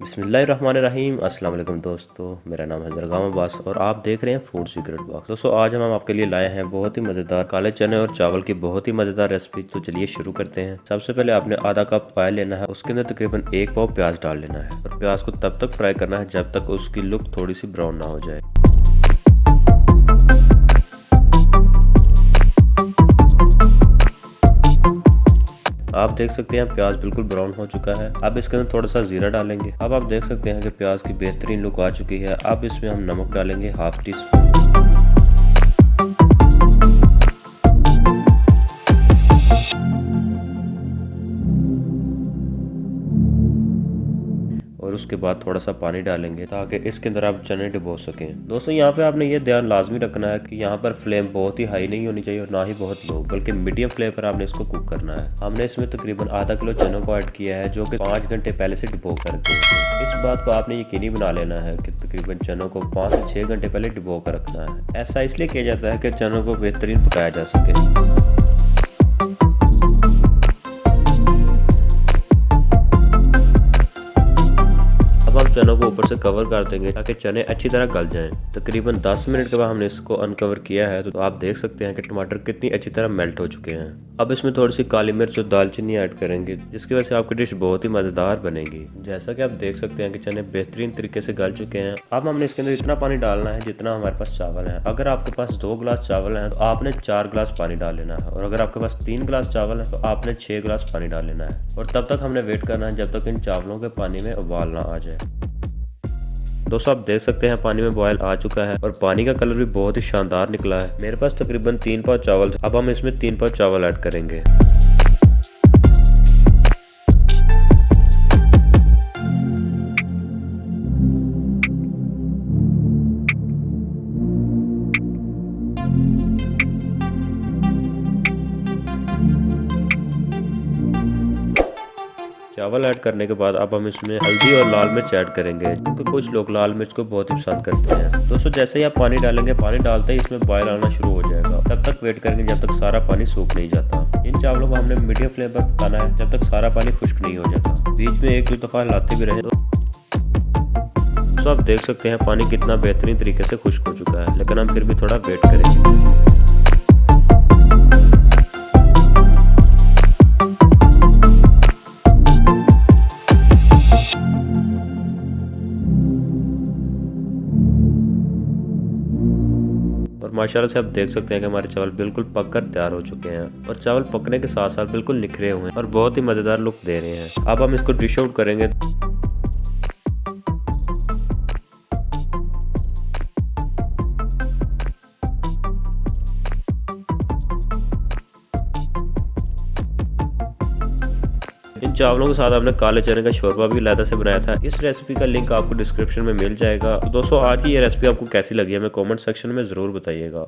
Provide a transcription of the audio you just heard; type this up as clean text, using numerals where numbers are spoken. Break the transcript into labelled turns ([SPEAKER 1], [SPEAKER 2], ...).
[SPEAKER 1] बिस्मिल्लाहिर्रहमानिर्रहीम। अस्सलाम वालेकुम दोस्तों, मेरा नाम है जरगाम अब्बास और आप देख रहे हैं फूड सीक्रेट बॉक्स। दोस्तों आज हम आपके लिए लाए हैं बहुत ही मज़ेदार काले चने और चावल की बहुत ही मज़ेदार रेसिपी। तो चलिए शुरू करते हैं। सबसे पहले आपने आधा कप ऑयल लेना है, उसके अंदर तकरीबन 1 पाव प्याज डाल लेना है और प्याज को तब तक फ्राई करना है जब तक उसकी लुक थोड़ी सी ब्राउन ना हो जाए। आप देख सकते हैं प्याज बिल्कुल ब्राउन हो चुका है। अब इसके अंदर थोड़ा सा जीरा डालेंगे। अब आप देख सकते हैं कि प्याज की बेहतरीन लुक आ चुकी है। अब इसमें हम नमक डालेंगे हाफ टी स्पून। और उसके बाद थोड़ा सा पानी डालेंगे ताकि इसके अंदर आप चने डुबो सकें। दोस्तों यहाँ पे आपने ये ध्यान लाजमी रखना है कि यहाँ पर फ्लेम बहुत ही हाई नहीं होनी चाहिए और ना ही बहुत लो, बल्कि मीडियम फ्लेम पर आपने इसको कुक करना है। हमने इसमें तकरीबन आधा किलो चनों को ऐड किया है जो कि 5 घंटे पहले से डुबो कर दिए। इस बात को आपने यकीनी बना लेना है कि तकरीबन चनों को 5 से 6 घंटे पहले डुबो कर रखना है। ऐसा इसलिए किया जाता है कि चनों को बेहतरीन पकाया जा सके। चनों को ऊपर से कवर कर देंगे ताकि चने अच्छी तरह गल जाएं। तकरीबन 10 मिनट के बाद हमने इसको अनकवर किया है तो आप देख सकते हैं कि टमाटर कितनी अच्छी तरह मेल्ट हो चुके हैं। अब इसमें थोड़ी सी काली मिर्च और दालचीनी ऐड करेंगे जिसकी वजह से आपकी डिश बहुत ही मज़ेदार बनेगी। जैसा कि आप देख सकते हैं कि चने बेहतरीन तरीके से गल चुके हैं। अब हमने इसके अंदर इतना पानी डालना है जितना हमारे पास चावल है। अगर आपके पास 2 गिलास चावल है तो आपने 4 गिलास पानी डाल लेना है और अगर आपके पास 3 गिलास चावल है तो आपने 6 गिलास पानी डाल लेना है। और तब तक हमने वेट करना है जब तक इन चावलों के पानी में उबाल ना आ जाए। दोस्तों आप देख सकते हैं पानी में बॉयल आ चुका है और पानी का कलर भी बहुत ही शानदार निकला है। मेरे पास तकरीबन 3 पाव चावल। अब हम इसमें 3 पाव चावल ऐड करेंगे। चावल ऐड करने के बाद अब हम इसमें हल्दी और लाल मिर्च ऐड करेंगे क्योंकि कुछ लोग लाल मिर्च को बहुत ही पसंद करते हैं। दोस्तों जैसे ही आप पानी डालेंगे, पानी डालते ही इसमें बॉयल आना शुरू हो जाएगा। तब तक वेट करेंगे जब तक सारा पानी सूख नहीं जाता। इन चावलों को हमने मीडियम फ्लेम पर पकाना है जब तक सारा पानी खुश्क नहीं हो जाता। बीच में 1-2 दफा हिलाते भी रहे। तो आप देख सकते हैं पानी कितना बेहतरीन तरीके से खुश्क हो चुका है, लेकिन हम फिर भी थोड़ा वेट करेंगे। और माशाल्लाह से आप देख सकते हैं कि हमारे चावल बिल्कुल पक कर तैयार हो चुके हैं और चावल पकने के साथ साथ बिल्कुल निखरे हुए हैं और बहुत ही मज़ेदार लुक दे रहे हैं। अब हम इसको डिश आउट करेंगे। इन चावलों के साथ हमने काले चने का शोरबा भी अलग से बनाया था। इस रेसिपी का लिंक आपको डिस्क्रिप्शन में मिल जाएगा। तो दोस्तों आज की ये रेसिपी आपको कैसी लगी हमें कमेंट सेक्शन में ज़रूर बताइएगा।